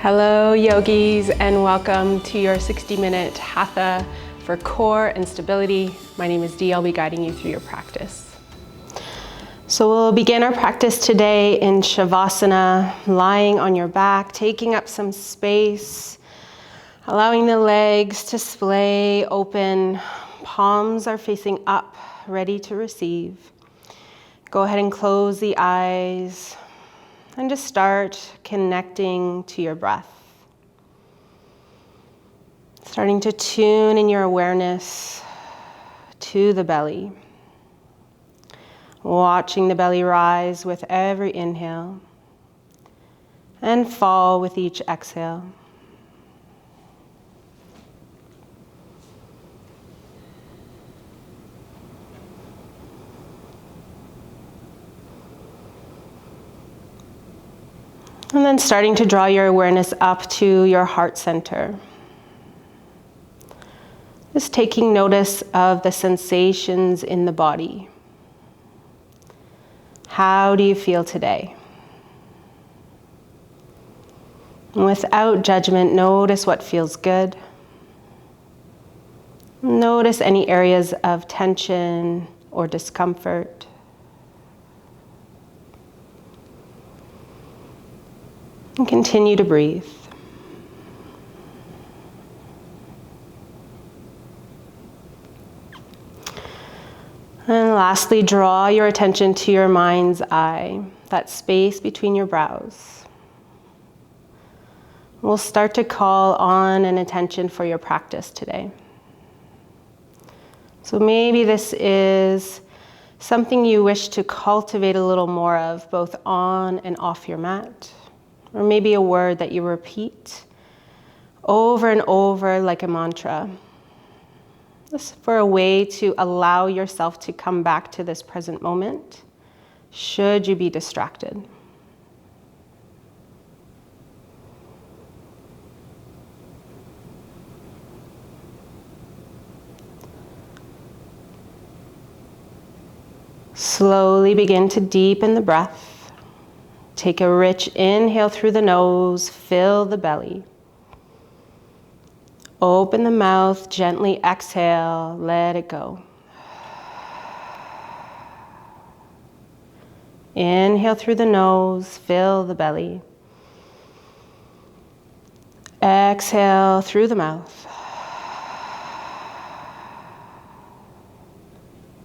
Hello yogis, and welcome to your 60-minute Hatha for core and stability. My name is Dee. I'll be guiding you through your practice. So we'll begin our practice today in Shavasana, lying on your back, taking up some space, allowing the legs to splay open. Palms are facing up, ready to receive. Go ahead and close the eyes. And just start connecting to your breath. Starting to tune in your awareness to the belly. Watching the belly rise with every inhale and fall with each exhale. And then starting to draw your awareness up to your heart center. Just taking notice of the sensations in the body. How do you feel today? And without judgment, notice what feels good. Notice any areas of tension or discomfort. And continue to breathe. And lastly, draw your attention to your mind's eye, that space between your brows. We'll start to call on an intention for your practice today. So maybe this is something you wish to cultivate a little more of, both on and off your mat. Or maybe a word that you repeat over and over like a mantra. Just for a way to allow yourself to come back to this present moment, should you be distracted. Slowly begin to deepen the breath. Take a rich inhale through the nose, fill the belly. Open the mouth, gently exhale, let it go. Inhale through the nose, fill the belly. Exhale through the mouth.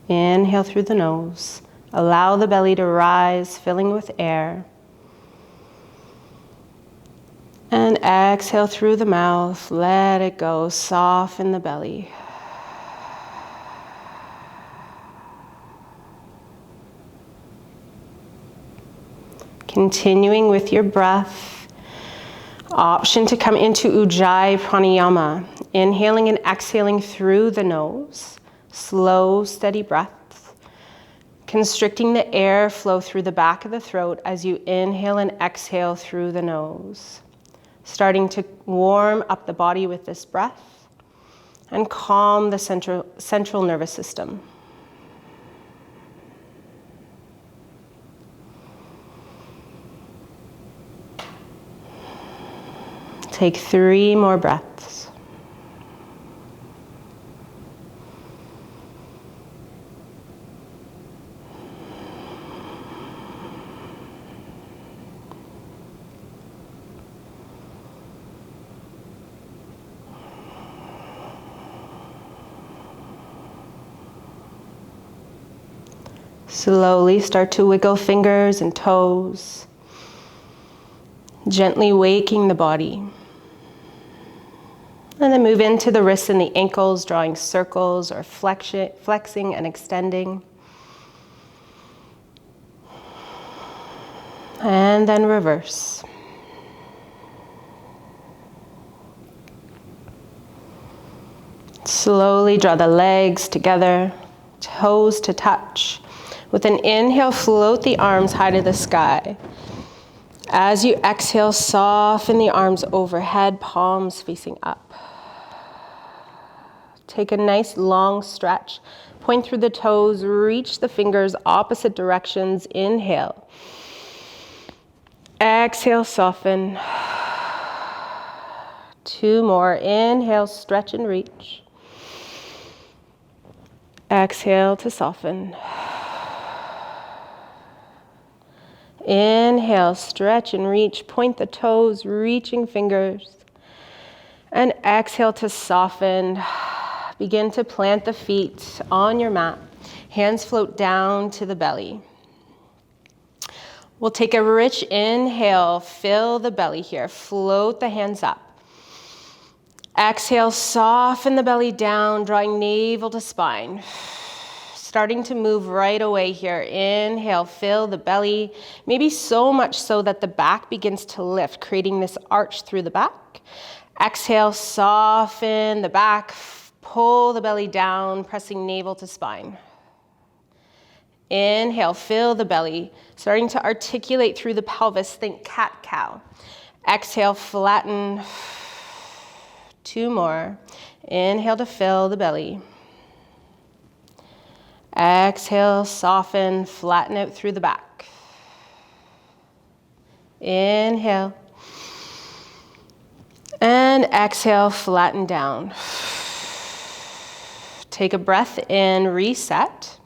Inhale through the nose. Allow the belly to rise, filling with air. And exhale through the mouth, let it go, soften the belly. Continuing with your breath, option to come into Ujjayi Pranayama, inhaling and exhaling through the nose, slow, steady breaths, constricting the air flow through the back of the throat as you inhale and exhale through the nose. Starting to warm up the body with this breath and calm the central nervous system. Take 3 more breaths. Slowly start to wiggle fingers and toes, gently waking the body. And then move into the wrists and the ankles, drawing circles or flexing and extending. And then reverse. Slowly draw the legs together, toes to touch. With an inhale, float the arms high to the sky. As you exhale, soften the arms overhead, palms facing up. Take a nice long stretch. Point through the toes, reach the fingers opposite directions. Inhale. Exhale, soften. 2 more. Inhale, stretch and reach. Exhale to soften. Inhale, stretch and reach. Point the toes, reaching fingers. And exhale to soften. Begin to plant the feet on your mat. Hands float down to the belly. We'll take a rich inhale, fill the belly here. Float the hands up. Exhale, soften the belly down, drawing navel to spine. Starting to move right away here. Inhale, fill the belly, maybe so much so that the back begins to lift, creating this arch through the back. Exhale, soften the back, pull the belly down, pressing navel to spine. Inhale, fill the belly, starting to articulate through the pelvis, think cat-cow. Exhale, flatten. 2 more. Inhale to fill the belly. Exhale, soften, flatten out through the back. Inhale. And exhale, flatten down. Take a breath in, reset.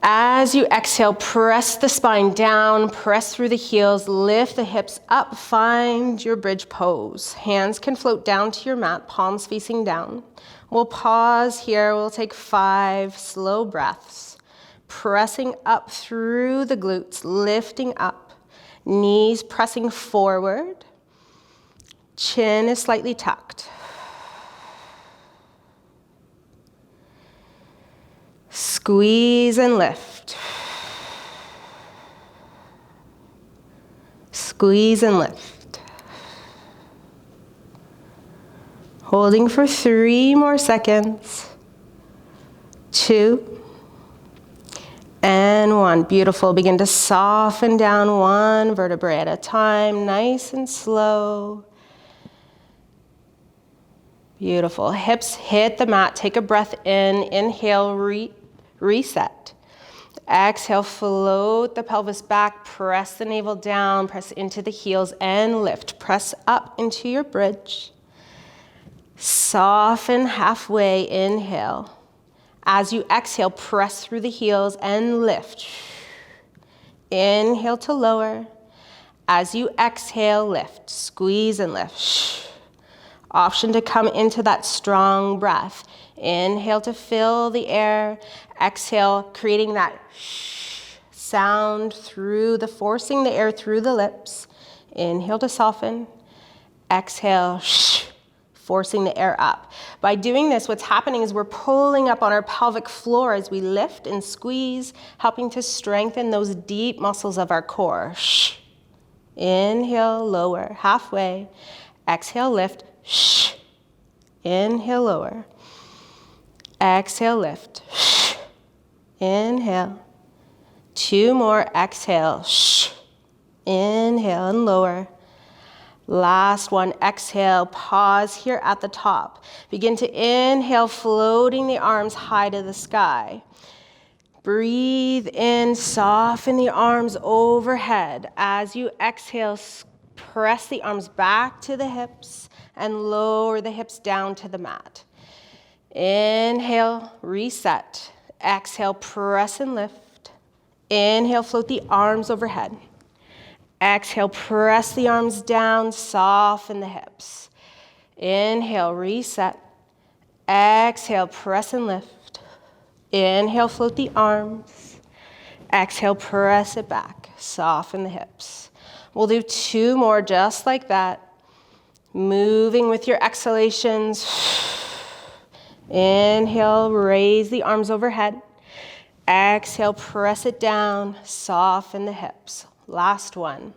As you exhale, press the spine down, press through the heels, lift the hips up, find your bridge pose. Hands can float down to your mat, palms facing down. We'll pause here, we'll take 5 slow breaths. Pressing up through the glutes, lifting up, knees pressing forward, chin is slightly tucked. Squeeze and lift. Squeeze and lift. Holding for 3 more seconds. 2 and 1. Beautiful. Begin to soften down 1 vertebrae at a time, nice and slow. Beautiful. Hips hit the mat. Take a breath in. Inhale, reset. Exhale, float the pelvis back. Press the navel down. Press into the heels and lift. Press up into your bridge. Soften halfway. Inhale. As you exhale, press through the heels and lift. Inhale to lower. As you exhale, lift. Squeeze and lift. Option to come into that strong breath. Inhale to fill the air. Exhale, creating that sound forcing the air through the lips. Inhale to soften. Exhale, forcing the air up. By doing this, what's happening is we're pulling up on our pelvic floor as we lift and squeeze, helping to strengthen those deep muscles of our core. Inhale, lower, halfway. Exhale, lift. Inhale, lower. Exhale, lift. Inhale. 2 more. Exhale. Inhale and lower. Last one. Exhale. Pause here at the top. Begin to inhale, floating the arms high to the sky. Breathe in, soften the arms overhead. As you exhale, press the arms back to the hips and lower the hips down to the mat. Inhale, reset. Exhale, press and lift. Inhale, float the arms overhead. Exhale, press the arms down, soften the hips. Inhale, reset. Exhale, press and lift. Inhale, float the arms. Exhale, press it back, soften the hips. We'll do 2 more just like that. Moving with your exhalations. Inhale, raise the arms overhead. Exhale, press it down, soften the hips. Last one.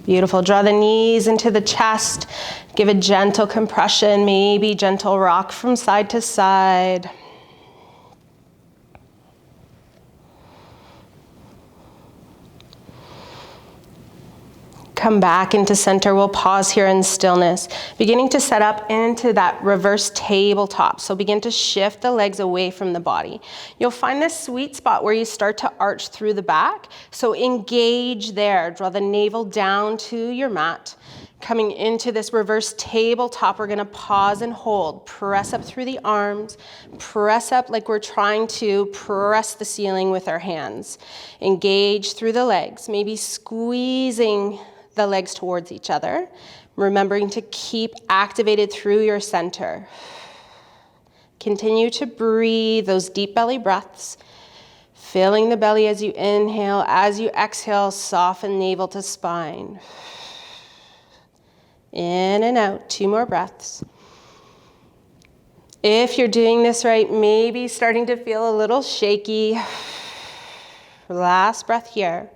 Beautiful. Draw the knees into the chest. Give a gentle compression, maybe gentle rock from side to side. Come back into center. We'll pause here in stillness. Beginning to set up into that reverse tabletop. So begin to shift the legs away from the body. You'll find this sweet spot where you start to arch through the back. So engage there. Draw the navel down to your mat. Coming into this reverse tabletop, we're gonna pause and hold. Press up through the arms. Press up like we're trying to press the ceiling with our hands. Engage through the legs, maybe squeezing the legs towards each other. Remembering to keep activated through your center. Continue to breathe those deep belly breaths. Filling the belly as you inhale. As you exhale, soften navel to spine. In and out, 2 more breaths. If you're doing this right, maybe starting to feel a little shaky. Last breath here.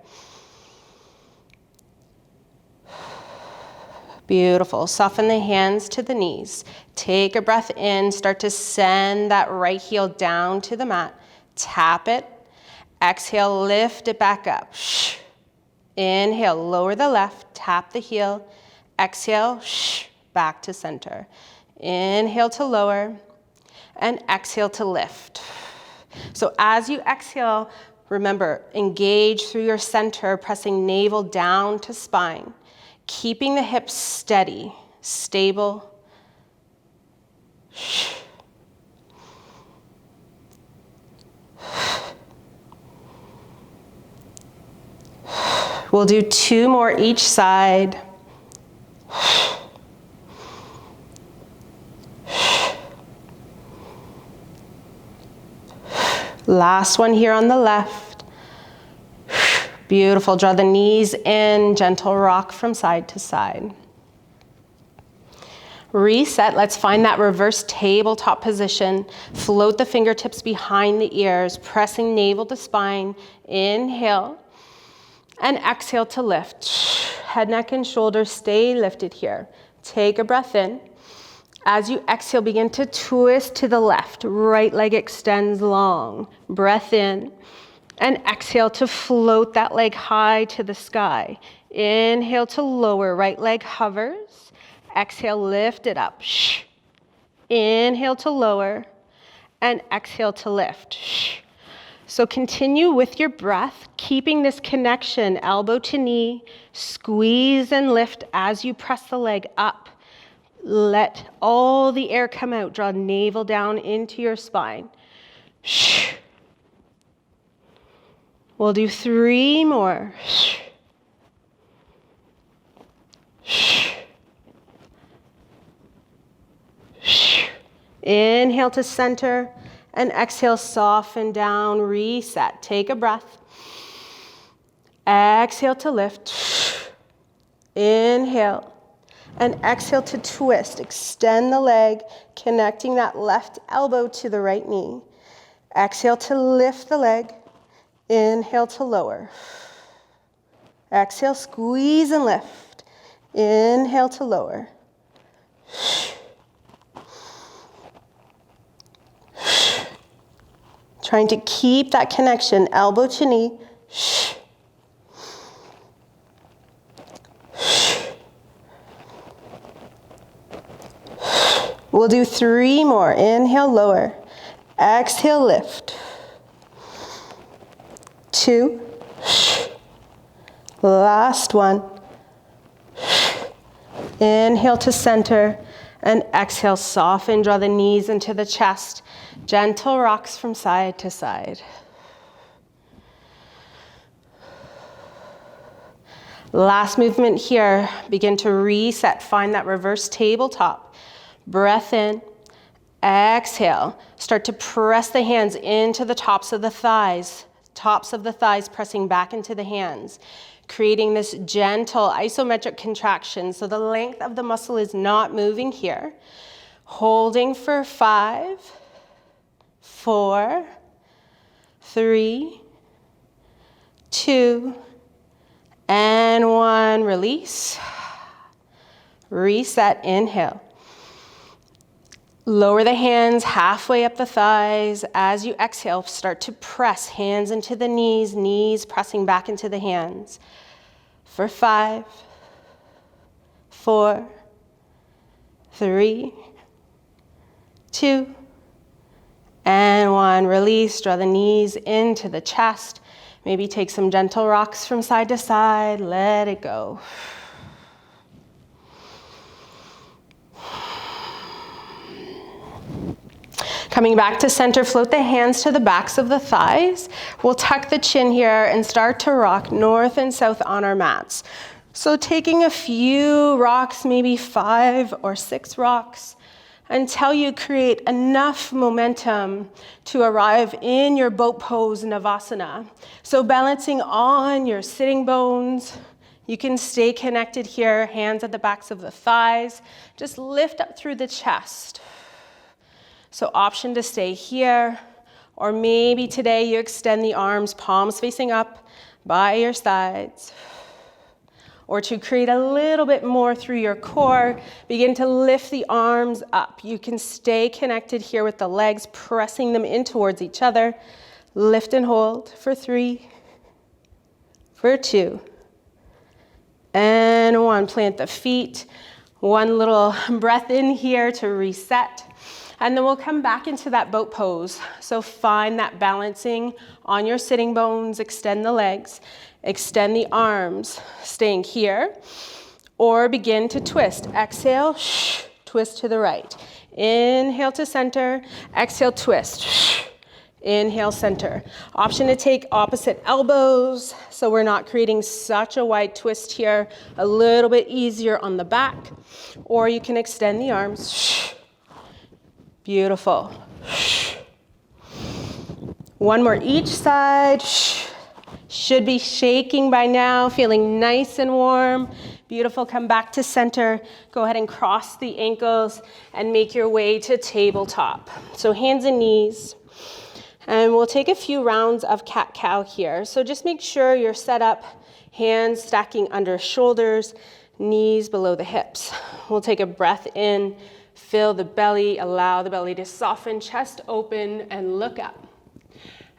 Beautiful. Soften the hands to the knees. Take a breath in. Start to send that right heel down to the mat. Tap it. Exhale, lift it back up. Inhale, lower the left. Tap the heel. Exhale, back to center. Inhale to lower, and exhale to lift. So as you exhale, remember, engage through your center, pressing navel down to spine, keeping the hips steady, stable. We'll do 2 more each side. Last one here on the left. Beautiful. Draw the knees in, gentle rock from side to side. Reset. Let's find that reverse tabletop position. Float the fingertips behind the ears, pressing navel to spine. Inhale. And exhale to lift. Head, neck, and shoulders stay lifted here. Take a breath in. As you exhale, begin to twist to the left. Right leg extends long. Breath in. And exhale to float that leg high to the sky. Inhale to lower. Right leg hovers. Exhale, lift it up. Inhale to lower. And exhale to lift. So continue with your breath, keeping this connection, elbow to knee. Squeeze and lift as you press the leg up. Let all the air come out. Draw navel down into your spine. We'll do 3 more. Inhale to center and exhale, soften down, reset. Take a breath. Exhale to lift. Inhale. And exhale to twist. Extend the leg, connecting that left elbow to the right knee. Exhale to lift the leg. Inhale to lower. Exhale, squeeze and lift. Inhale to lower. Trying to keep that connection, elbow to knee. We'll do 3 more. Inhale, lower. Exhale, lift. 2. Last one. Inhale to center and exhale, soften, draw the knees into the chest. Gentle rocks from side to side. Last movement here. Begin to reset. Find that reverse tabletop. Breath in. Exhale. Start to press the hands into the tops of the thighs. Tops of the thighs pressing back into the hands. Creating this gentle isometric contraction. So the length of the muscle is not moving here. Holding for 5, 4, 3, 2, and 1. Release. Reset. Inhale. Lower the hands halfway up the thighs. As you exhale, start to press hands into the knees, knees pressing back into the hands. For 5, 4, 3, 2, and 1. Release, draw the knees into the chest. Maybe take some gentle rocks from side to side. Let it go. Coming back to center, float the hands to the backs of the thighs. We'll tuck the chin here and start to rock north and south on our mats. So taking a few rocks, maybe 5 or 6 rocks, until you create enough momentum to arrive in your boat pose Navasana. So balancing on your sitting bones. You can stay connected here, hands at the backs of the thighs. Just lift up through the chest. So option to stay here, or maybe today you extend the arms, palms facing up by your sides. Or to create a little bit more through your core, begin to lift the arms up. You can stay connected here with the legs, pressing them in towards each other. Lift and hold for 3, for 2, and 1. Plant the feet. One little breath in here to reset. And then we'll come back into that boat pose. So find that balancing on your sitting bones, extend the legs, extend the arms, staying here, or begin to twist. Exhale, twist to the right. Inhale to center, exhale, twist. Inhale, center. Option to take opposite elbows, so we're not creating such a wide twist here, a little bit easier on the back, or you can extend the arms. Beautiful. One more each side. Should be shaking by now, feeling nice and warm. Beautiful, come back to center. Go ahead and cross the ankles and make your way to tabletop. So hands and knees. And we'll take a few rounds of cat-cow here. So just make sure you're set up, hands stacking under shoulders, knees below the hips. We'll take a breath in. Fill the belly, allow the belly to soften, chest open, and look up.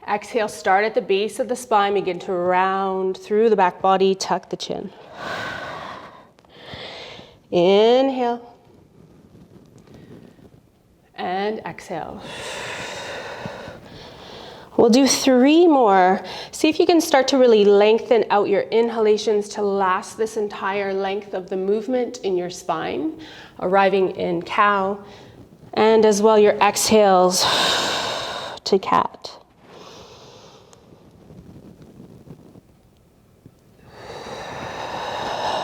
Exhale, start at the base of the spine, begin to round through the back body, tuck the chin. Inhale. And exhale. We'll do 3 more. See if you can start to really lengthen out your inhalations to last this entire length of the movement in your spine, arriving in cow, and as well your exhales to cat.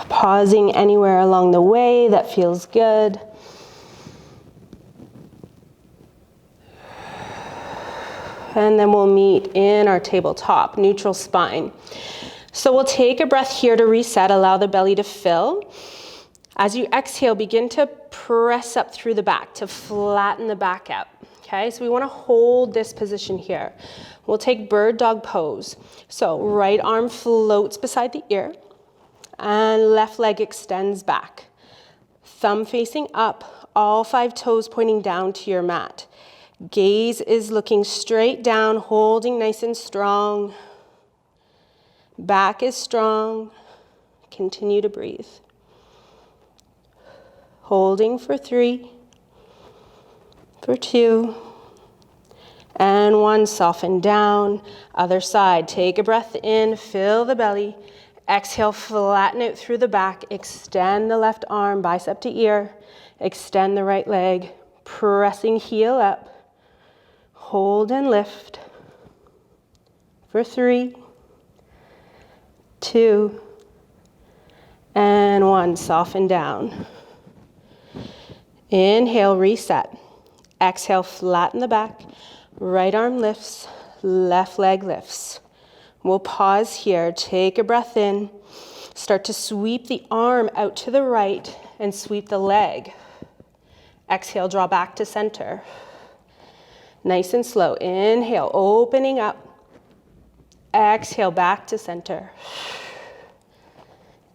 Pausing anywhere along the way that feels good. And then we'll meet in our tabletop, neutral spine. So we'll take a breath here to reset, allow the belly to fill. As you exhale, begin to press up through the back to flatten the back out. Okay, so we want to hold this position here. We'll take bird dog pose. So right arm floats beside the ear and left leg extends back. Thumb facing up, all 5 toes pointing down to your mat. Gaze is looking straight down, holding nice and strong. Back is strong. Continue to breathe. Holding for 3, for 2, and 1. Soften down. Other side. Take a breath in, fill the belly. Exhale, flatten it through the back. Extend the left arm, bicep to ear. Extend the right leg, pressing heel up. Hold and lift for 3, 2, and 1. Soften down. Inhale, reset. Exhale, flatten the back. Right arm lifts, left leg lifts. We'll pause here, take a breath in. Start to sweep the arm out to the right and sweep the leg. Exhale, draw back to center. Nice and slow. Inhale, opening up. Exhale, back to center.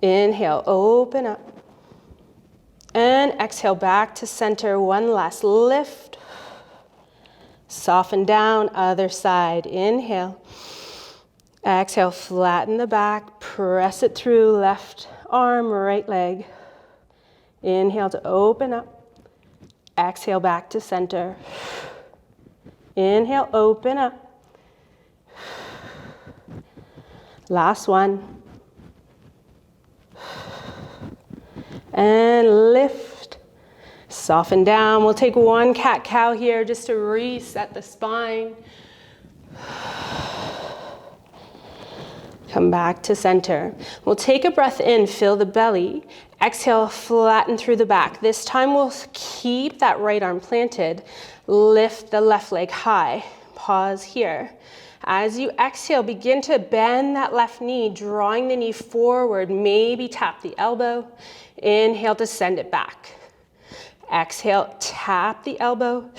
Inhale, open up. And exhale, back to center. One last lift. Soften down, other side. Inhale. Exhale, flatten the back. Press it through, left arm, right leg. Inhale to open up. Exhale back to center. Inhale, open up. Last one. And lift. Soften down. We'll take one cat-cow here just to reset the spine. Come back to center. We'll take a breath in, fill the belly. Exhale, flatten through the back. This time we'll keep that right arm planted. Lift the left leg high. Pause here. As you exhale, begin to bend that left knee, drawing the knee forward. Maybe tap the elbow. Inhale to send it back. Exhale, tap the elbow.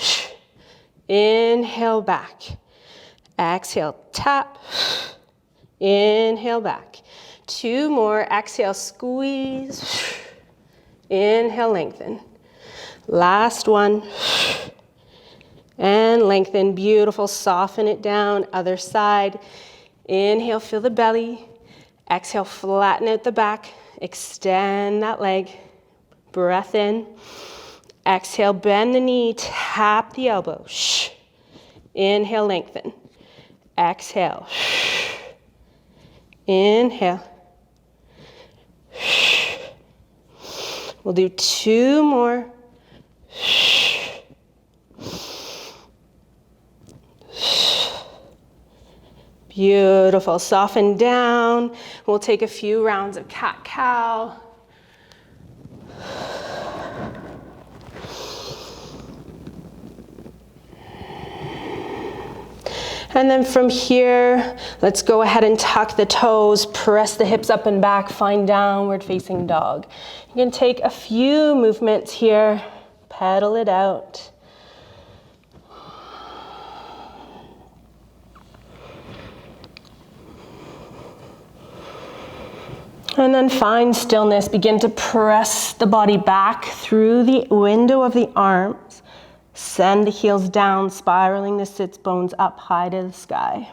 Inhale back. Exhale, tap. Inhale back. Two more. Exhale, squeeze. Inhale, lengthen. Last one. And lengthen. Beautiful. Soften it down. Other side. Inhale, feel the belly. Exhale, flatten out the back. Extend that leg. Breath in. Exhale, bend the knee. Tap the elbow. Inhale, lengthen. Exhale. Inhale. We'll do two more. Beautiful. Soften down. We'll take a few rounds of cat-cow. And then from here, let's go ahead and tuck the toes, press the hips up and back, find downward facing dog. You can take a few movements here, pedal it out. And then find stillness, begin to press the body back through the window of the arms. Send the heels down, spiraling the sits bones up high to the sky.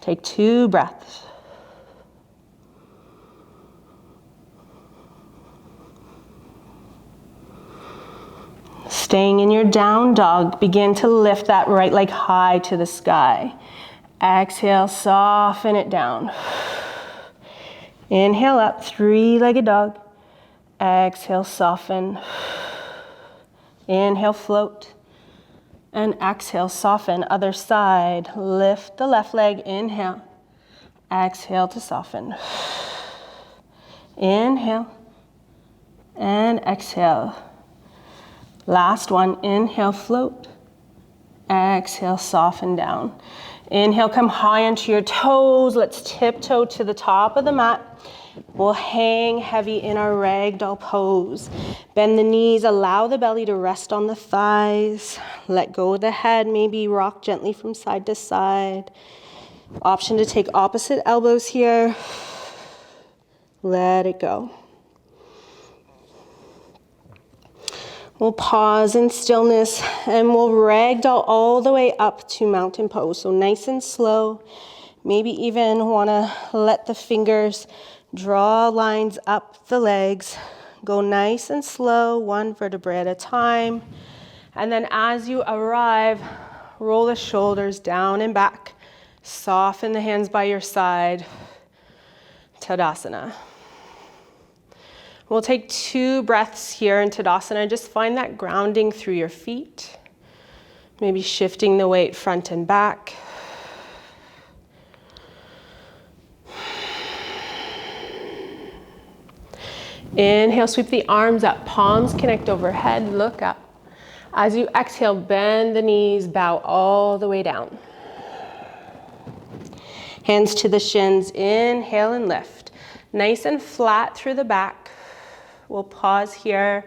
Take 2 breaths. Staying in your down dog, begin to lift that right leg high to the sky. Exhale, soften it down. Inhale up, 3-legged dog. Exhale, soften. Inhale, float. And exhale, soften. Other side. Lift the left leg. Inhale. Exhale to soften. Inhale. And exhale. Last one. Inhale, float. Exhale, soften down. Inhale, come high into your toes. Let's tiptoe to the top of the mat. We'll hang heavy in our ragdoll pose. Bend the knees, allow the belly to rest on the thighs. Let go of the head, maybe rock gently from side to side. Option to take opposite elbows here. Let it go. We'll pause in stillness and we'll ragdoll all the way up to mountain pose. So nice and slow. Maybe even want to let the fingers draw lines up the legs. Go nice and slow, 1 vertebrae at a time. And then as you arrive, roll the shoulders down and back. Soften the hands by your side. Tadasana. We'll take 2 breaths here in Tadasana. Just find that grounding through your feet. Maybe shifting the weight front and back. Inhale, sweep the arms up, palms connect overhead, look up. As you exhale, bend the knees, bow all the way down. Hands to the shins, inhale and lift. Nice and flat through the back. We'll pause here,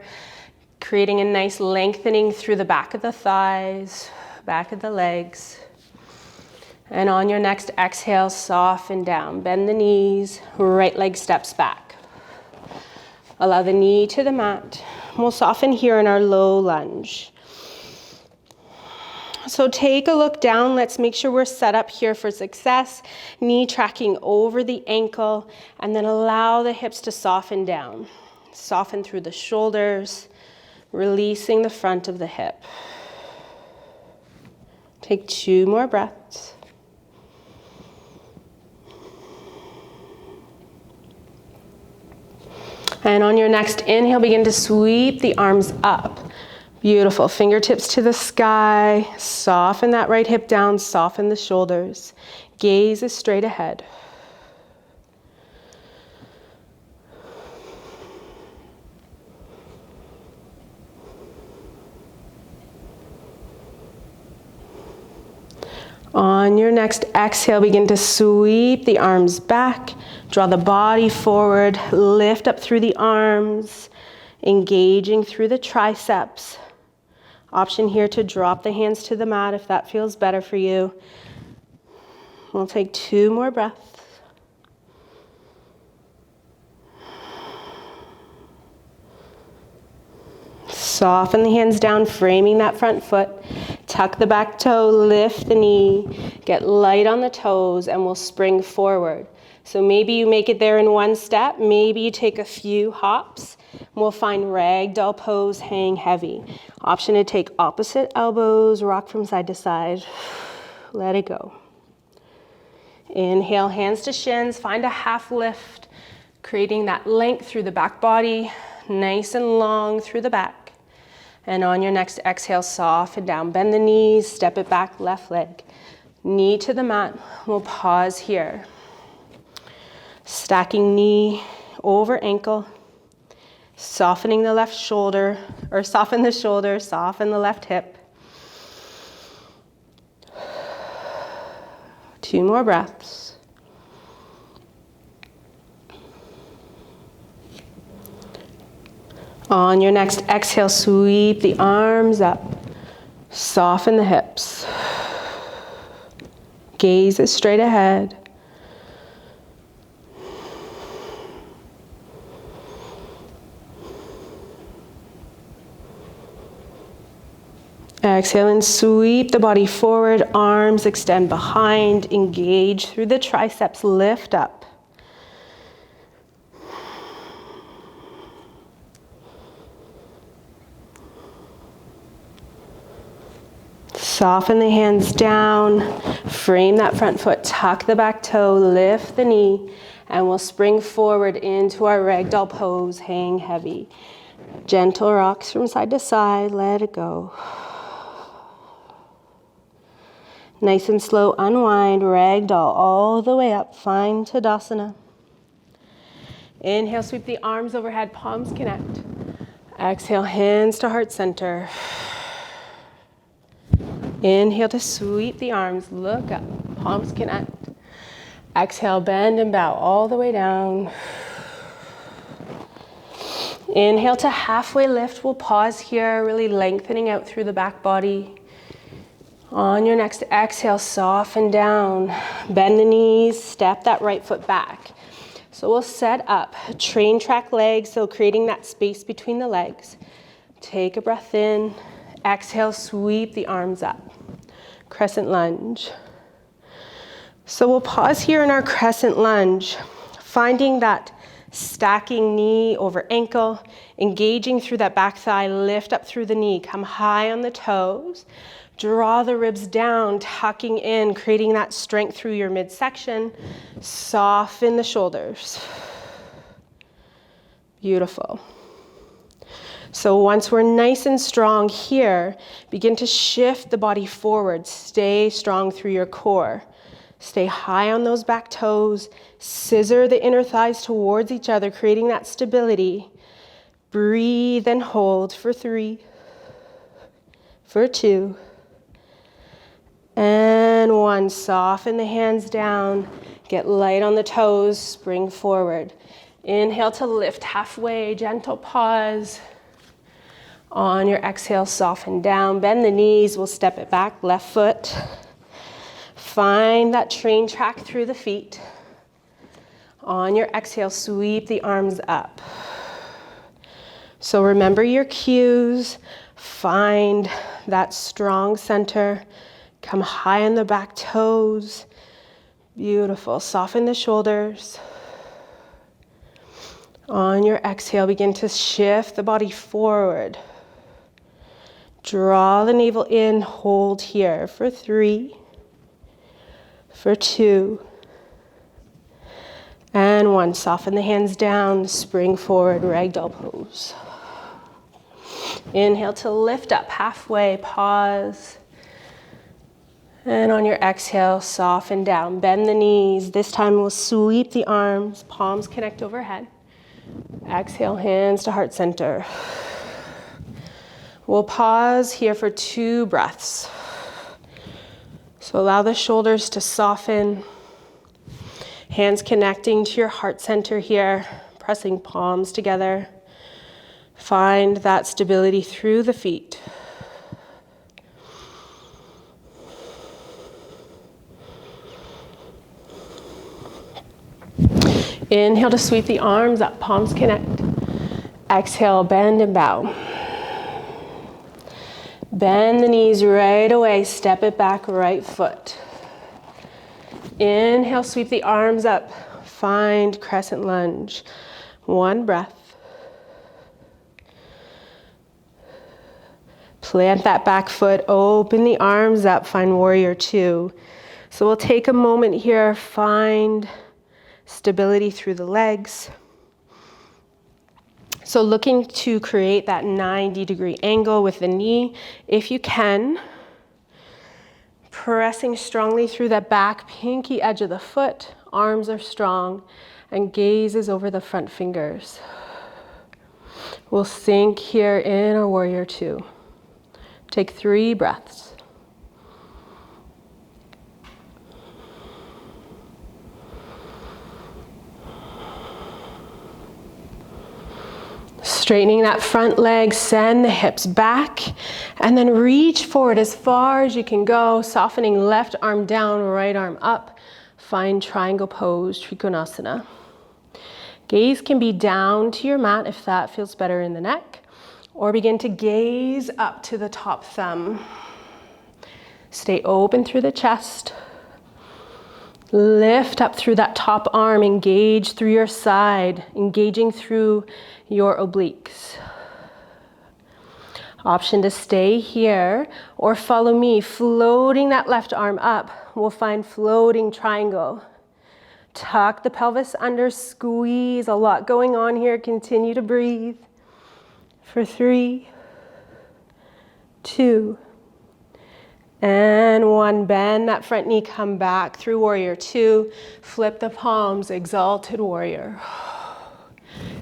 creating a nice lengthening through the back of the thighs, back of the legs. And on your next exhale, soften down, bend the knees, right leg steps back. Allow the knee to the mat. We'll soften here in our low lunge. So take a look down. Let's make sure we're set up here for success. Knee tracking over the ankle, and then allow the hips to soften down. Soften through the shoulders, releasing the front of the hip. Take 2 more breaths. And on your next inhale, begin to sweep the arms up. Beautiful. Fingertips to the sky. Soften that right hip down. Soften the shoulders. Gaze is straight ahead. On your next exhale, begin to sweep the arms back. Draw the body forward. Lift up through the arms. Engaging through the triceps. Option here to drop the hands to the mat if that feels better for you. We'll take 2 more breaths. Soften the hands down, framing that front foot. Tuck the back toe, lift the knee, get light on the toes, and we'll spring forward. So maybe you make it there in one step, maybe you take a few hops. We'll find ragdoll pose, hang heavy. Option to take opposite elbows, rock from side to side. Let it go. Inhale, hands to shins, find a half lift, creating that length through the back body, nice and long through the back. And on your next exhale, soften down. Bend the knees, step it back, left leg. Knee to the mat. We'll pause here. Stacking knee over ankle. Softening the left shoulder, or soften the shoulder, soften the left hip. 2 more breaths. On your next exhale, sweep the arms up. Soften the hips. Gaze is straight ahead. Exhale and sweep the body forward. Arms extend behind. Engage through the triceps. Lift up. Soften the hands down, frame that front foot, tuck the back toe, lift the knee, and we'll spring forward into our ragdoll pose, hang heavy. Gentle rocks from side to side, let it go. Nice and slow, unwind, ragdoll all the way up, find Tadasana. Inhale, sweep the arms overhead, palms connect. Exhale, hands to heart center. Inhale to sweep the arms, look up, palms connect. Exhale, bend and bow all the way down. Inhale to halfway lift, we'll pause here, really lengthening out through the back body. On your next exhale, soften down, bend the knees, step that right foot back. So we'll set up, train track legs, so creating that space between the legs. Take a breath in. Exhale, sweep the arms up. Crescent lunge. So we'll pause here in our crescent lunge, finding that stacking knee over ankle, engaging through that back thigh, lift up through the knee, come high on the toes, draw the ribs down, tucking in, creating that strength through your midsection, soften the shoulders. Beautiful. So once we're nice and strong here, begin to shift the body forward. Stay strong through your core. Stay high on those back toes. Scissor the inner thighs towards each other, creating that stability. Breathe and hold for 3, for 2, and 1. Soften the hands down. Get light on the toes. Spring forward. Inhale to lift halfway. Gentle pause. On your exhale, soften down, bend the knees, we'll step it back, left foot. Find that train track through the feet. On your exhale, sweep the arms up. So remember your cues, find that strong center, come high on the back toes. Beautiful, soften the shoulders. On your exhale, begin to shift the body forward. Draw the navel in, hold here for 3, for 2, and 1. Soften the hands down, spring forward, ragdoll pose. Inhale to lift up halfway, pause. And on your exhale, soften down, bend the knees. This time we'll sweep the arms, palms connect overhead. Exhale, hands to heart center. We'll pause here for 2 breaths. So allow the shoulders to soften. Hands connecting to your heart center here, pressing palms together. Find that stability through the feet. Inhale to sweep the arms up, palms connect. Exhale, bend and bow. Bend the knees right away, step it back, right foot. Inhale, sweep the arms up, find crescent lunge. 1 breath. Plant that back foot, open the arms up, find warrior 2. So we'll take a moment here, find stability through the legs. So looking to create that 90-degree angle with the knee, if you can. Pressing strongly through that back pinky edge of the foot, arms are strong, and gaze is over the front fingers. We'll sink here in our warrior 2. Take 3 breaths. Straightening that front leg, send the hips back, and then reach forward as far as you can go, softening left arm down, right arm up. Find triangle pose, Trikonasana. Gaze can be down to your mat if that feels better in the neck, or begin to gaze up to the top thumb. Stay open through the chest. Lift up through that top arm, engage through your side, engaging through your obliques. Option to stay here or follow me, floating that left arm up. We'll find floating triangle. Tuck the pelvis under, squeeze. A lot going on here. Continue to breathe. For 3, 2, and 1. Bend that front knee, come back through warrior 2. Flip the palms, exalted warrior.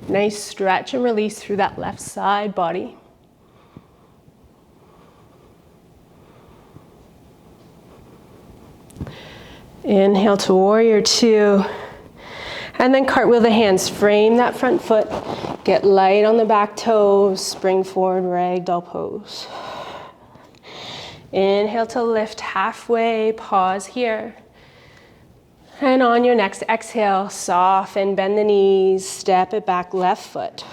Nice stretch and release through that left side body. Inhale to warrior 2. And then cartwheel the hands, frame that front foot. Get light on the back toes, spring forward, ragdoll pose. Inhale to lift halfway, pause here. And on your next exhale, soften, bend the knees, step it back, left foot.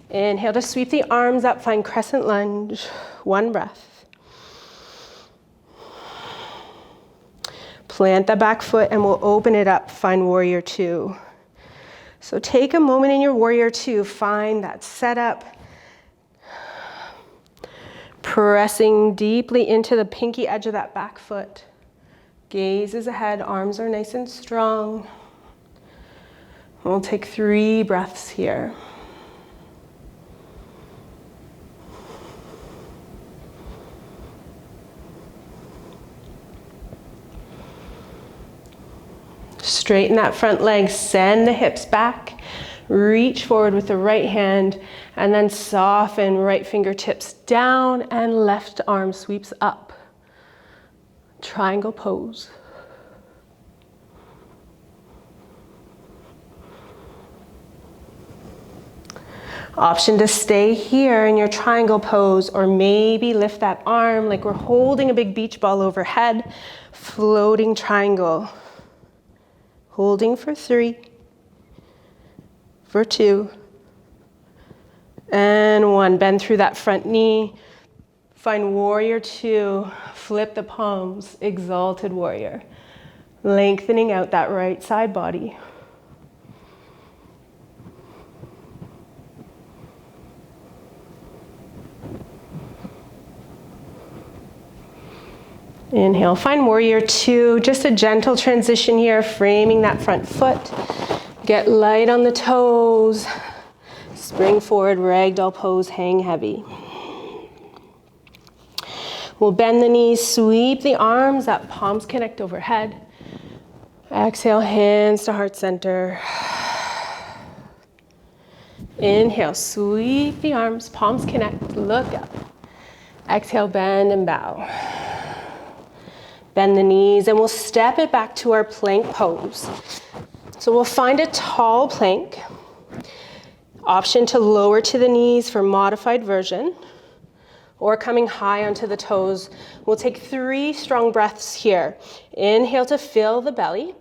Inhale to sweep the arms up, find crescent lunge. 1 breath. Plant the back foot and we'll open it up, find warrior 2. So take a moment in your warrior 2, find that setup. Pressing deeply into the pinky edge of that back foot. Gaze is ahead, arms are nice and strong. We'll take 3 breaths here. Straighten that front leg, send the hips back. Reach forward with the right hand and then soften right fingertips down and left arm sweeps up. Triangle pose. Option to stay here in your triangle pose or maybe lift that arm like we're holding a big beach ball overhead. Floating triangle. Holding for 3. For 2, and 1. Bend through that front knee. Find warrior 2. Flip the palms, exalted warrior. Lengthening out that right side body. Inhale, find warrior two. Just a gentle transition here, framing that front foot. Get light on the toes. Spring forward, ragdoll pose, hang heavy. We'll bend the knees, sweep the arms up, palms connect overhead. Exhale, hands to heart center. Inhale, sweep the arms, palms connect, look up. Exhale, bend and bow. Bend the knees and we'll step it back to our plank pose. So we'll find a tall plank. Option to lower to the knees for modified version, or coming high onto the toes. We'll take 3 strong breaths here. Inhale to fill the belly.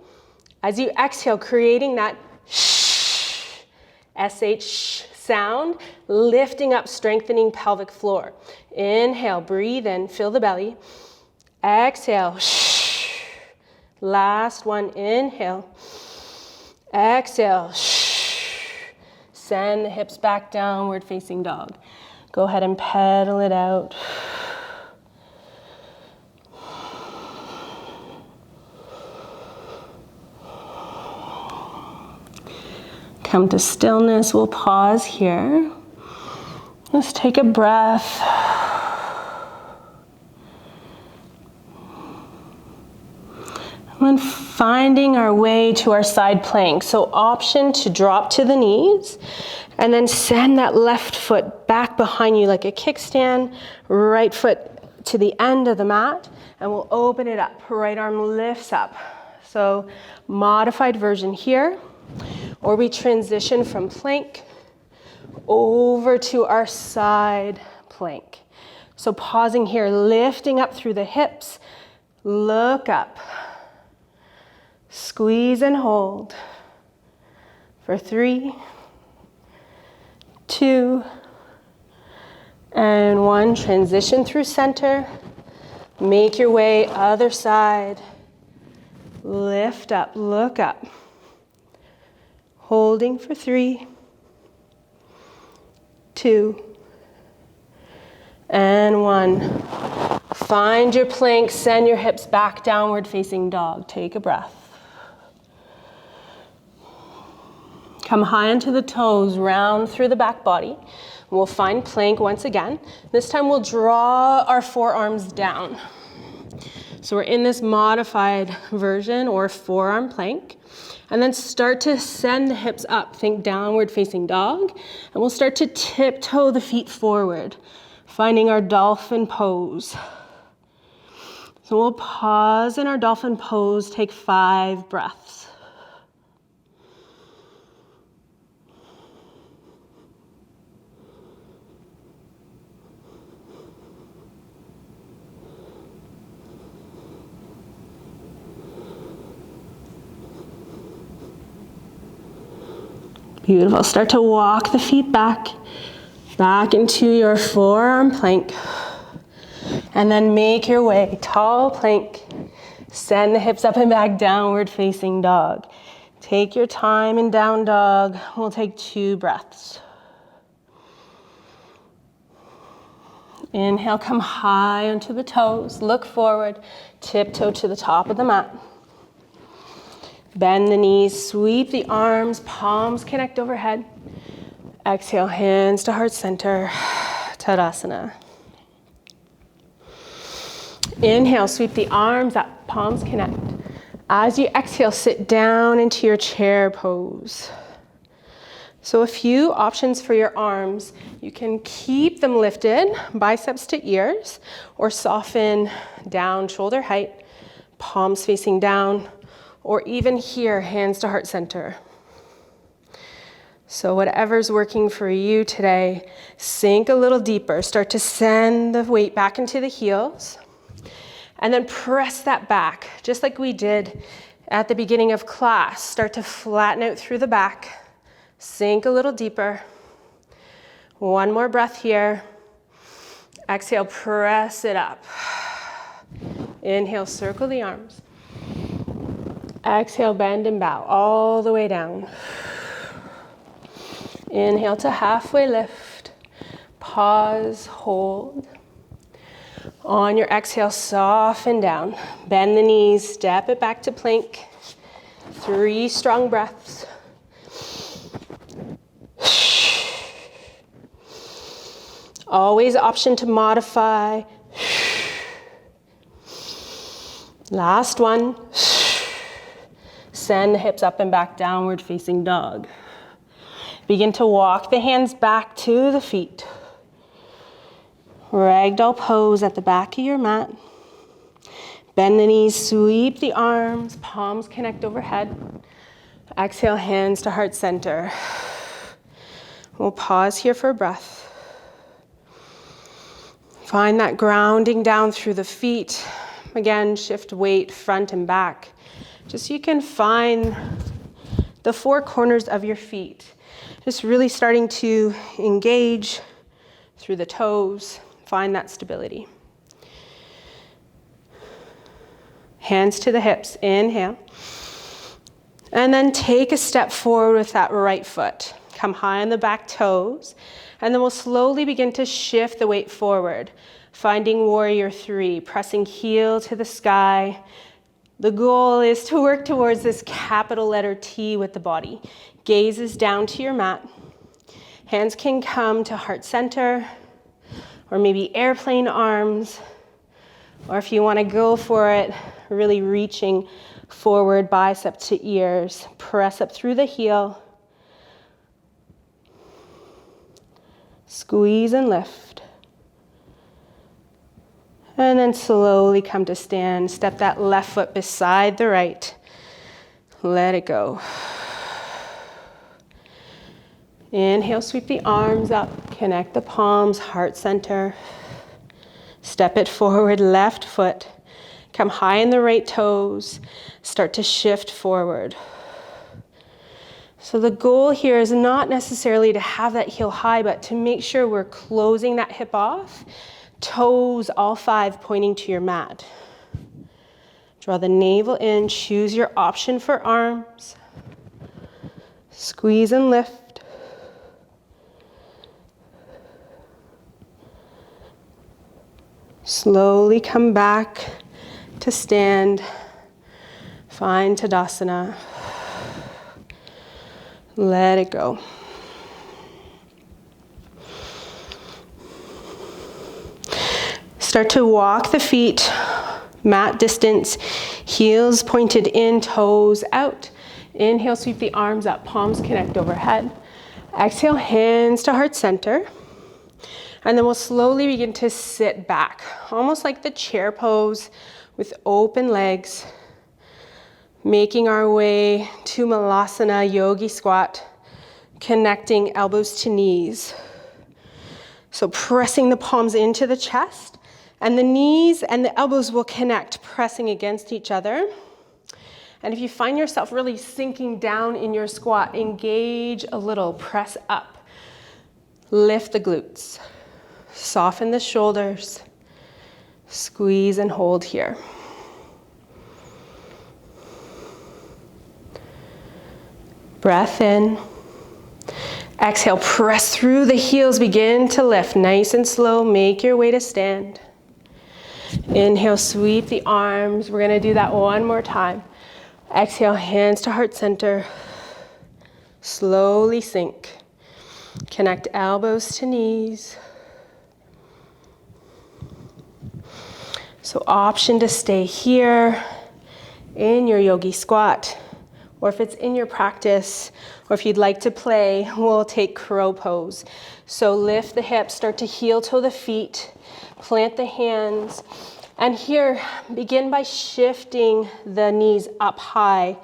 As you exhale, creating that SH sound, lifting up, strengthening pelvic floor. Inhale, breathe in, fill the belly. Exhale, last one, inhale. Exhale, send the hips back, downward facing dog. Go ahead and pedal it out. Come to stillness, we'll pause here. Let's take a breath. And then finding our way to our side plank. So option to drop to the knees and then send that left foot back behind you like a kickstand, right foot to the end of the mat, and we'll open it up. Right arm lifts up. So modified version here, or we transition from plank over to our side plank. So pausing here, lifting up through the hips, look up. Squeeze and hold for 3, 2, and 1. Transition through center. Make your way other side. Lift up, look up. Holding for 3, 2, and 1. Find your plank, send your hips back, downward facing dog. Take a breath. Come high onto the toes, round through the back body. We'll find plank once again. This time we'll draw our forearms down. So we're in this modified version or forearm plank. And then start to send the hips up. Think downward facing dog. And we'll start to tiptoe the feet forward, finding our dolphin pose. So we'll pause in our dolphin pose, take 5 breaths. Beautiful. Start to walk the feet back into your forearm plank. And then make your way, tall plank. Send the hips up and back, downward facing dog. Take your time in down dog. We'll take 2 breaths. Inhale, come high onto the toes. Look forward, tiptoe to the top of the mat. Bend the knees, sweep the arms, palms connect overhead. Exhale, hands to heart center, Tadasana. Inhale, sweep the arms up, palms connect. As you exhale, sit down into your chair pose. So a few options for your arms. You can keep them lifted, biceps to ears, or soften down, shoulder height, palms facing down, or even here, hands to heart center. So whatever's working for you today, sink a little deeper. Start to send the weight back into the heels. And then press that back, just like we did at the beginning of class. Start to flatten out through the back. Sink a little deeper. 1 more breath here. Exhale, press it up. Inhale, circle the arms. Exhale, bend and bow all the way down. Inhale to halfway lift. Pause, hold. On your exhale, soften down. Bend the knees, step it back to plank. 3 strong breaths. Always option to modify. Last one. Send the hips up and back, downward facing dog. Begin to walk the hands back to the feet. Ragdoll pose at the back of your mat. Bend the knees, sweep the arms, palms connect overhead. Exhale, hands to heart center. We'll pause here for a breath. Find that grounding down through the feet. Again, shift weight front and back. Just so you can find the 4 corners of your feet. Just really starting to engage through the toes. Find that stability. Hands to the hips, inhale. And then take a step forward with that right foot. Come high on the back toes. And then we'll slowly begin to shift the weight forward. Finding warrior 3, pressing heel to the sky. The goal is to work towards this capital letter T with the body. Gaze is down to your mat. Hands can come to heart center, or maybe airplane arms, or if you want to go for it, really reaching forward, bicep to ears. Press up through the heel. Squeeze and lift. And then slowly come to stand. Step that left foot beside the right. Let it go. Inhale, sweep the arms up. Connect the palms, heart center. Step it forward, left foot. Come high in the right toes. Start to shift forward. So the goal here is not necessarily to have that heel high, but to make sure we're closing that hip off. Toes, all 5 pointing to your mat. Draw the navel in, choose your option for arms. Squeeze and lift. Slowly come back to stand. Find Tadasana. Let it go. Start to walk the feet, mat distance, heels pointed in, toes out. Inhale, sweep the arms up, palms connect overhead. Exhale, hands to heart center. And then we'll slowly begin to sit back, almost like the chair pose with open legs. Making our way to Malasana, yogi squat, connecting elbows to knees. So pressing the palms into the chest, and the knees and the elbows will connect, pressing against each other. And if you find yourself really sinking down in your squat, engage a little, press up. Lift the glutes. Soften the shoulders. Squeeze and hold here. Breath in. Exhale, press through the heels, begin to lift. Nice and slow, make your way to stand. Inhale, sweep the arms. We're gonna do that one more time. Exhale, hands to heart center. Slowly sink. Connect elbows to knees. So option to stay here in your yogi squat. Or if it's in your practice, or if you'd like to play, we'll take crow pose. So lift the hips, start to heel toe the feet, plant the hands. And here, begin by shifting the knees up high,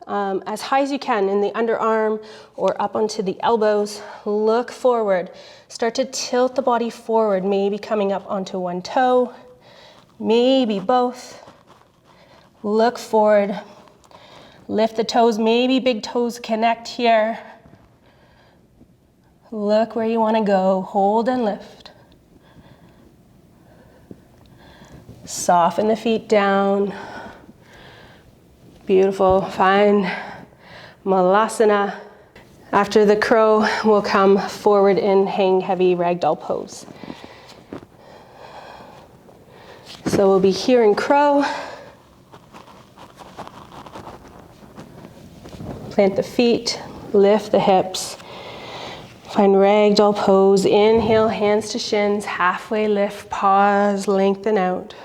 as high as you can in the underarm or up onto the elbows. Look forward. Start to tilt the body forward, maybe coming up onto one toe, maybe both. Look forward. Lift the toes, maybe big toes connect here. Look where you want to go. Hold and lift. Soften the feet down. Beautiful. Find Malasana. After the crow, we'll come forward in hang heavy ragdoll pose. So we'll be here in crow. Plant the feet, lift the hips. Find ragdoll pose. Inhale, hands to shins, halfway lift, pause, lengthen out.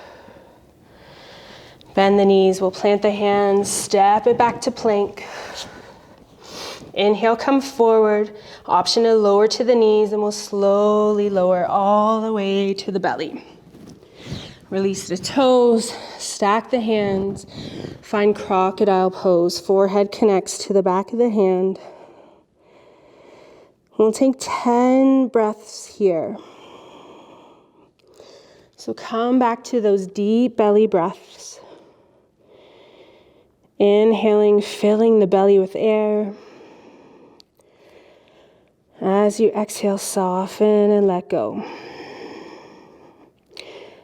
Bend the knees, we'll plant the hands, step it back to plank. Inhale, come forward. Option to lower to the knees, and we'll slowly lower all the way to the belly. Release the toes, stack the hands, find crocodile pose. Forehead connects to the back of the hand. We'll take 10 breaths here. So come back to those deep belly breaths. Inhaling, filling the belly with air. As you exhale, soften and let go.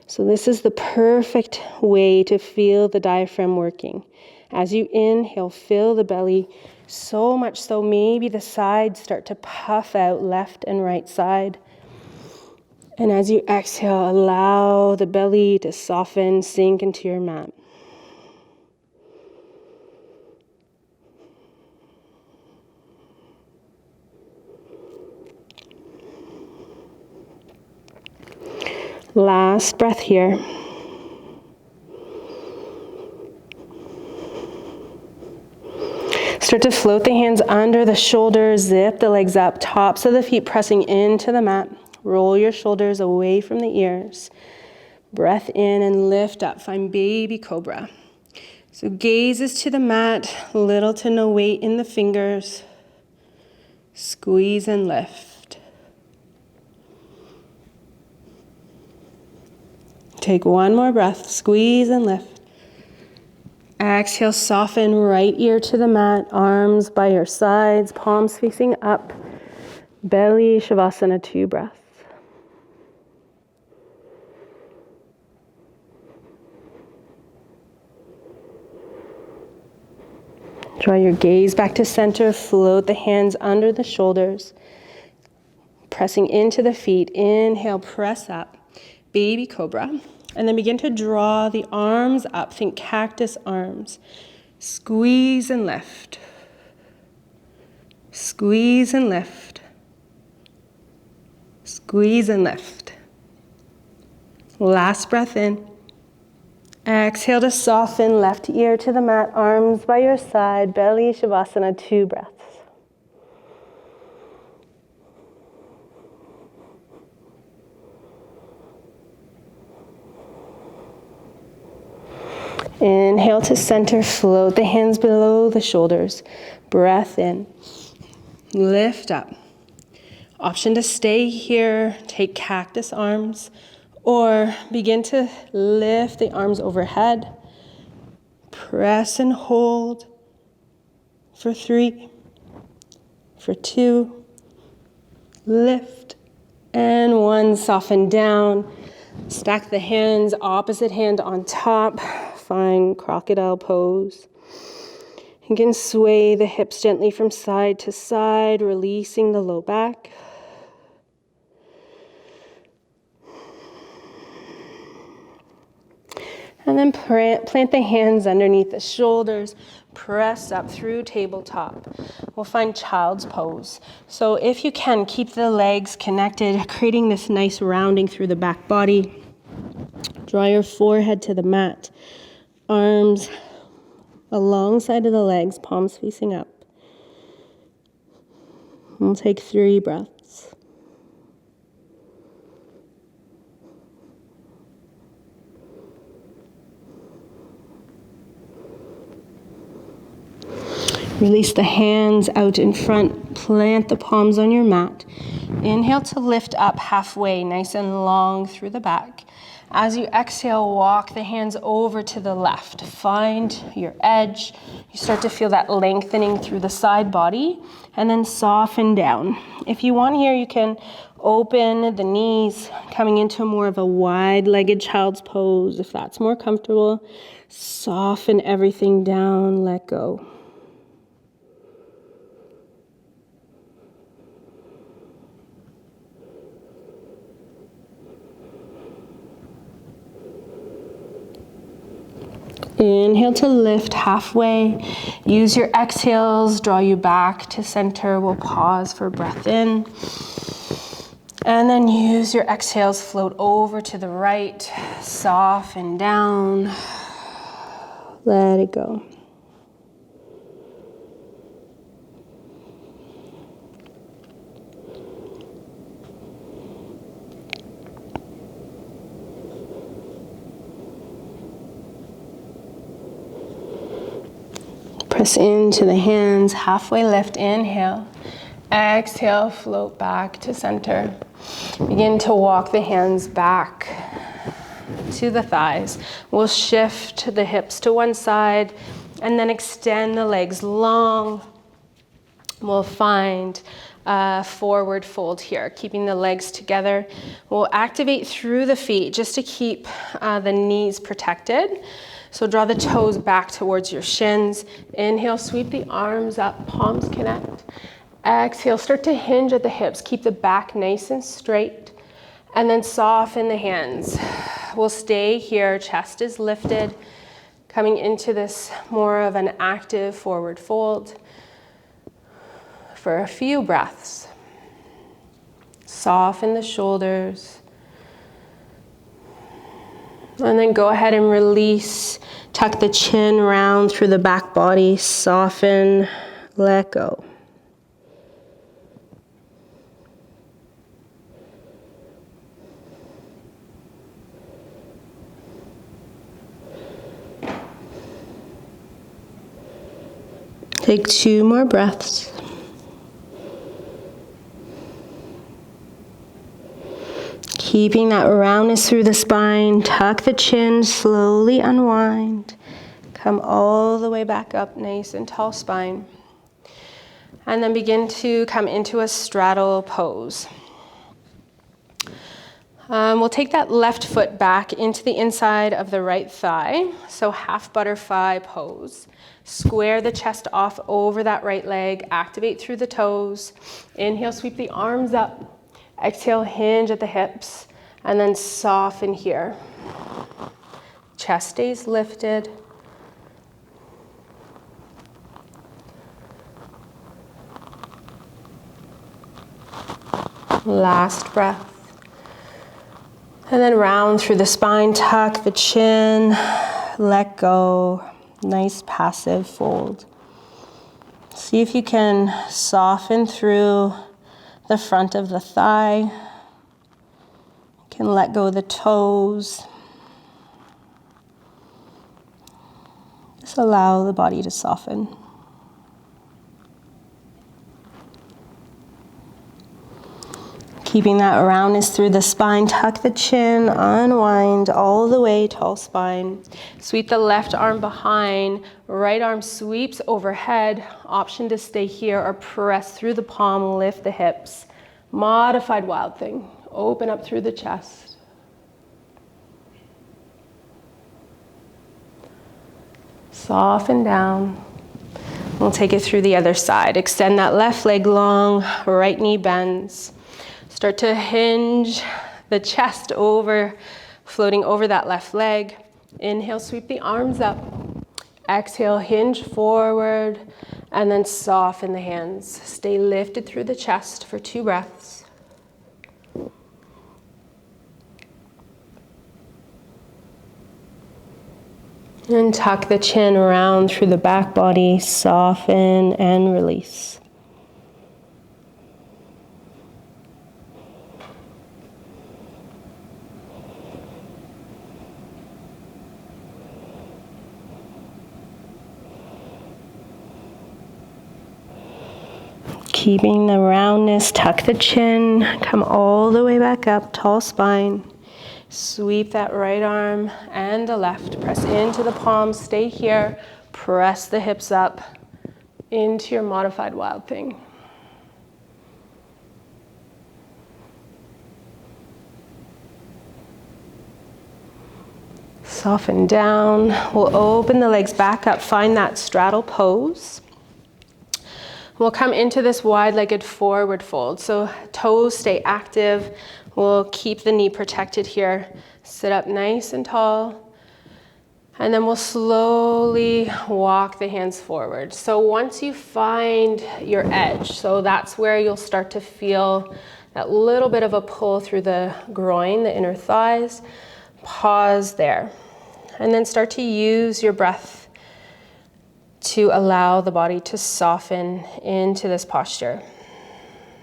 So this is the perfect way to feel the diaphragm working. As you inhale, fill the belly, so much so maybe the sides start to puff out, left and right side. And as you exhale, allow the belly to soften, sink into your mat. Last breath here. Start to float the hands under the shoulders, zip the legs up, tops of the feet pressing into the mat. Roll your shoulders away from the ears. Breath in and lift up. Find baby cobra. So gaze is to the mat, little to no weight in the fingers. Squeeze and lift. Take one more breath, squeeze and lift. Exhale, soften, right ear to the mat, arms by your sides, palms facing up. Belly Shavasana, 2 breaths. Draw your gaze back to center, float the hands under the shoulders, pressing into the feet. Inhale, press up, baby cobra. And then begin to draw the arms up. Think cactus arms. Squeeze and lift. Squeeze and lift. Squeeze and lift. Last breath in. Exhale to soften, left ear to the mat, arms by your side, belly Shavasana, 2 breaths. Inhale to center, float the hands below the shoulders. Breath in, lift up. Option to stay here, take cactus arms, or begin to lift the arms overhead. Press and hold for 3, for 2, lift, and 1, soften down. Stack the hands, opposite hand on top. Find crocodile pose. You can sway the hips gently from side to side, releasing the low back. And then plant the hands underneath the shoulders, press up through tabletop. We'll find child's pose. So if you can, keep the legs connected, creating this nice rounding through the back body. Draw your forehead to the mat. Arms alongside of the legs, palms facing up. We'll take 3 breaths. Release the hands out in front. Plant the palms on your mat. Inhale to lift up halfway, nice and long through the back. As you exhale, walk the hands over to the left. Find your edge. You start to feel that lengthening through the side body, and then soften down. If you want here, you can open the knees, coming into more of a wide-legged child's pose. If that's more comfortable, soften everything down, let go. Inhale to lift halfway. Use your exhales, draw you back to center. We'll pause for breath in. And then use your exhales, float over to the right, soften down. Let it go. Press into the hands, halfway lift, inhale. Exhale, float back to center. Begin to walk the hands back to the thighs. We'll shift the hips to one side and then extend the legs long. We'll find a forward fold here, keeping the legs together. We'll activate through the feet just to keep the knees protected. So draw the toes back towards your shins. Inhale, sweep the arms up, palms connect. Exhale, start to hinge at the hips. Keep the back nice and straight. And then soften the hands. We'll stay here, chest is lifted. Coming into this more of an active forward fold for a few breaths. Soften the shoulders. And then go ahead and release. Tuck the chin round through the back body. Soften, let go. Take 2 more breaths. Keeping that roundness through the spine, tuck the chin, slowly unwind. Come all the way back up, nice and tall spine. And then begin to come into a straddle pose. We'll take that left foot back into the inside of the right thigh. So half butterfly pose. Square the chest off over that right leg. Activate through the toes. Inhale, sweep the arms up. Exhale, hinge at the hips. And then soften here. Chest stays lifted. Last breath. And then round through the spine, tuck the chin, let go. Nice passive fold. See if you can soften through the front of the thigh. You can let go of the toes. Just allow the body to soften. Keeping that roundness through the spine, tuck the chin, unwind all the way, tall spine. Sweep the left arm behind, right arm sweeps overhead. Option to stay here or press through the palm, lift the hips. Modified wild thing. Open up through the chest. Soften down. We'll take it through the other side. Extend that left leg long, right knee bends. Start to hinge the chest over, floating over that left leg. Inhale, sweep the arms up. Exhale, hinge forward, and then soften the hands. Stay lifted through the chest for 2 breaths. And tuck the chin around through the back body, soften and release. Keeping the roundness, tuck the chin, come all the way back up, tall spine. Sweep that right arm and the left. Press into the palms, stay here. Press the hips up into your modified wild thing. Soften down. We'll open the legs back up, find that straddle pose. We'll come into this wide-legged forward fold. So toes stay active. We'll keep the knee protected here. Sit up nice and tall. And then we'll slowly walk the hands forward. So once you find your edge, so that's where you'll start to feel that little bit of a pull through the groin, the inner thighs, pause there. And then start to use your breath to allow the body to soften into this posture.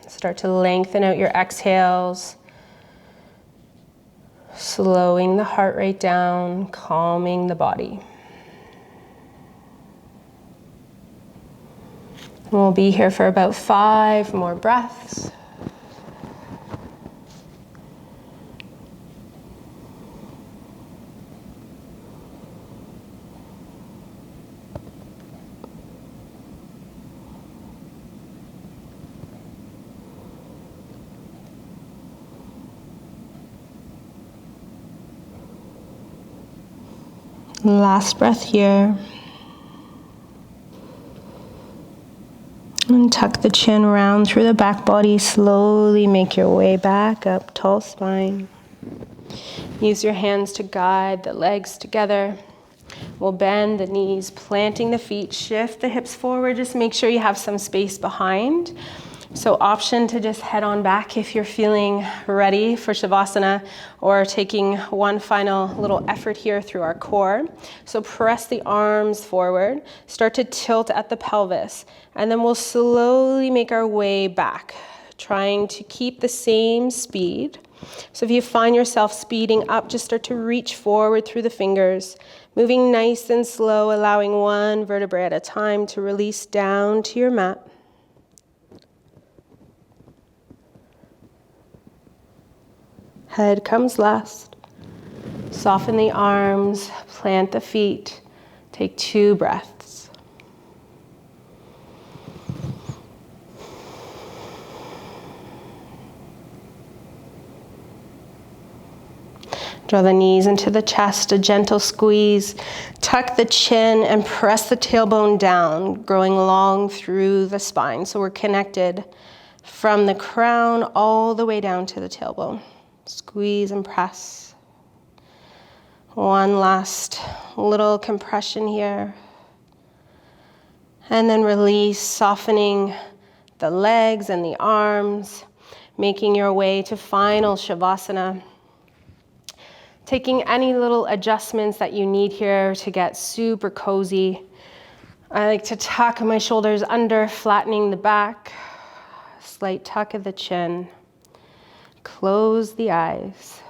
Start to lengthen out your exhales, slowing the heart rate down, calming the body. We'll be here for about 5 more breaths. Last breath here. And tuck the chin round through the back body. Slowly make your way back up, tall spine. Use your hands to guide the legs together. We'll bend the knees, planting the feet, shift the hips forward. Just make sure you have some space behind. So option to just head on back if you're feeling ready for Shavasana, or taking one final little effort here through our core. So press the arms forward, start to tilt at the pelvis, and then we'll slowly make our way back, trying to keep the same speed. So if you find yourself speeding up, just start to reach forward through the fingers, moving nice and slow, allowing one vertebrae at a time to release down to your mat. Head comes last. Soften the arms, plant the feet. Take 2 breaths. Draw the knees into the chest, a gentle squeeze. Tuck the chin and press the tailbone down, growing long through the spine. So we're connected from the crown all the way down to the tailbone. Squeeze and press. One last little compression here. And then release, softening the legs and the arms, making your way to final Shavasana. Taking any little adjustments that you need here to get super cozy. I like to tuck my shoulders under, flattening the back. Slight tuck of the chin. Close the eyes.